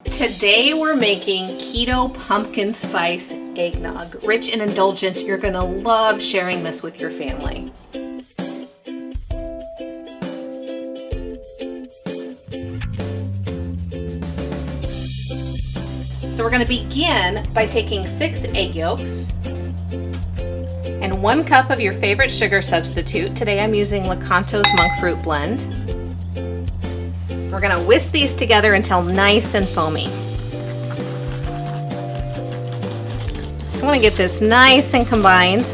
Today we're making keto pumpkin spice eggnog. Rich and indulgent, you're gonna love sharing this with your family. So we're gonna begin by taking 6 egg yolks and 1 cup of your favorite sugar substitute. Today I'm using Lakanto's monk fruit blend. We're gonna whisk these together until nice and foamy. So I wanna get this nice and combined.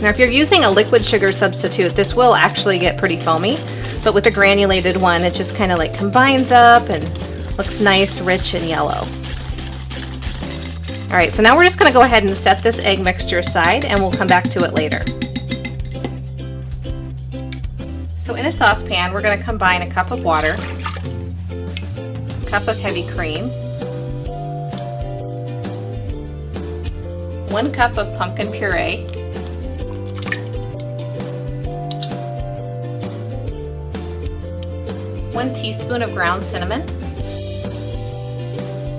Now if you're using a liquid sugar substitute, this will actually get pretty foamy, but with a granulated one, it just kind of like combines up and looks nice, rich, and yellow. All right, so now we're just gonna go ahead and set this egg mixture aside and we'll come back to it later. So in a saucepan, we're going to combine a cup of water, a cup of heavy cream, 1 cup of pumpkin puree, 1 teaspoon of ground cinnamon,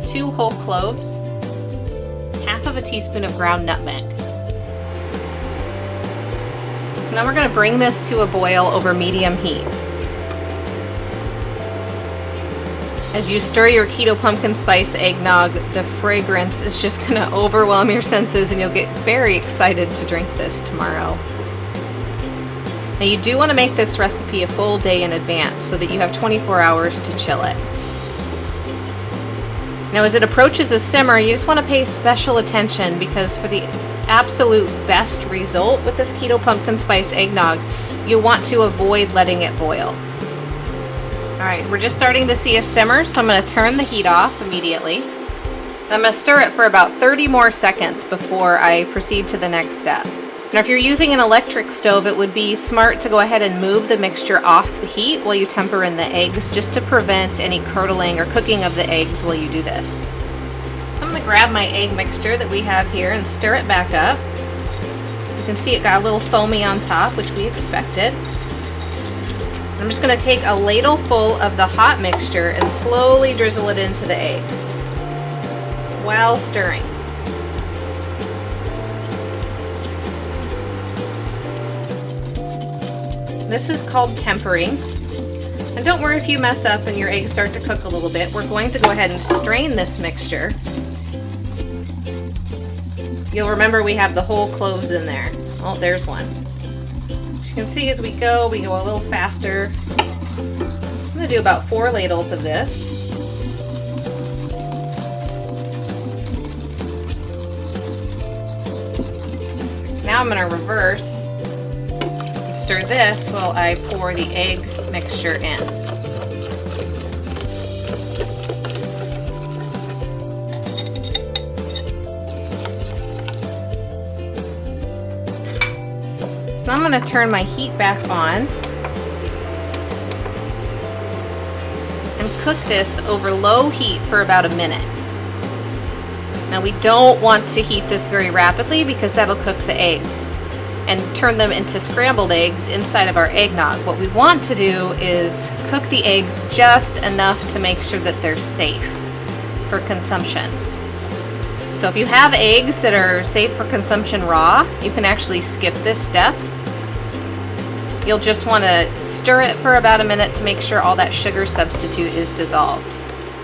2 whole cloves, half of a teaspoon of ground nutmeg. So now we're going to bring this to a boil over medium heat. As you stir your keto pumpkin spice eggnog, the fragrance is just going to overwhelm your senses and you'll get very excited to drink this tomorrow. Now you do want to make this recipe a full day in advance so that you have 24 hours to chill it. Now as it approaches a simmer, you just want to pay special attention because for the absolute best result with this keto pumpkin spice eggnog, you'll want to avoid letting it boil. All right, we're just starting to see a simmer, so I'm going to turn the heat off immediately. I'm going to stir it for about 30 more seconds before I proceed to the next step. Now if you're using an electric stove, it would be smart to go ahead and move the mixture off the heat while you temper in the eggs, just to prevent any curdling or cooking of the eggs while you do this. So I'm going to grab my egg mixture that we have here and stir it back up. You can see it got a little foamy on top, which we expected. I'm just going to take a ladle full of the hot mixture and slowly drizzle it into the eggs while stirring. This is called tempering. And don't worry if you mess up and your eggs start to cook a little bit. We're going to go ahead and strain this mixture. You'll remember we have the whole cloves in there. Oh, there's one. As you can see as we go a little faster. I'm going to do about 4 ladles of this. Now I'm going to reverse and stir this while I pour the egg mixture in. So now I'm going to turn my heat back on and cook this over low heat for about a minute. Now we don't want to heat this very rapidly because that'll cook the eggs and turn them into scrambled eggs inside of our eggnog. What we want to do is cook the eggs just enough to make sure that they're safe for consumption. So if you have eggs that are safe for consumption raw, you can actually skip this step. You'll just want to stir it for about a minute to make sure all that sugar substitute is dissolved.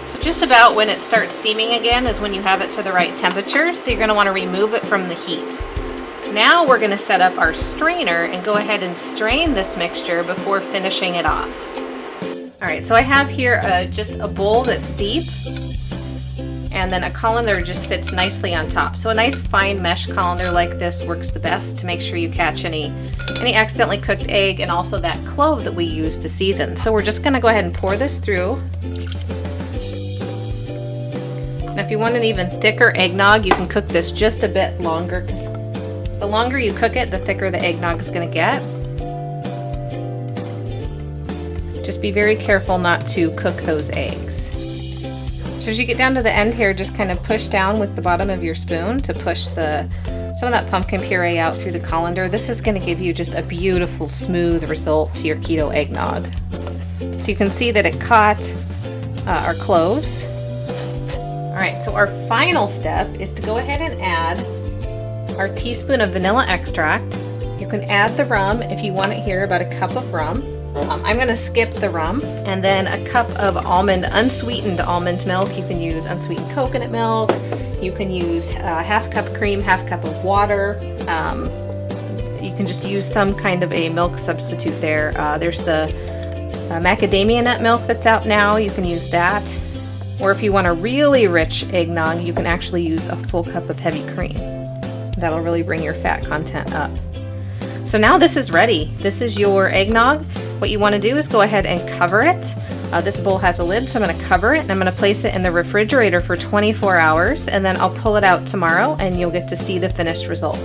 So just about when it starts steaming again is when you have it to the right temperature, so you're going to want to remove it from the heat. Now we're going to set up our strainer and go ahead and strain this mixture before finishing it off. All right, so I have here just a bowl that's deep, and then a colander just fits nicely on top. So a nice fine mesh colander like this works the best to make sure you catch any accidentally cooked egg and also that clove that we use to season. So we're just going to go ahead and pour this through. Now if you want an even thicker eggnog, you can cook this just a bit longer, because the longer you cook it, the thicker the eggnog is going to get. Just be very careful not to cook those eggs. So as you get down to the end here, just kind of push down with the bottom of your spoon to push some of that pumpkin puree out through the colander. This is going to give you just a beautiful, smooth result to your keto eggnog. So you can see that it caught our cloves. right, so our final step is to go ahead and add our teaspoon of vanilla extract. You can add the rum if you want it here, about a cup of rum. I'm going to skip the rum. And then a cup of unsweetened almond milk. You can use unsweetened coconut milk. You can use half cup cream, half cup of water. You can just use some kind of a milk substitute there. There's the macadamia nut milk that's out now. You can use that. Or if you want a really rich eggnog, you can actually use a full cup of heavy cream. That'll really bring your fat content up. So now this is ready. This is your eggnog. What you want to do is go ahead and cover it. This bowl has a lid, so I'm going to cover it and I'm going to place it in the refrigerator for 24 hours, and then I'll pull it out tomorrow and you'll get to see the finished result.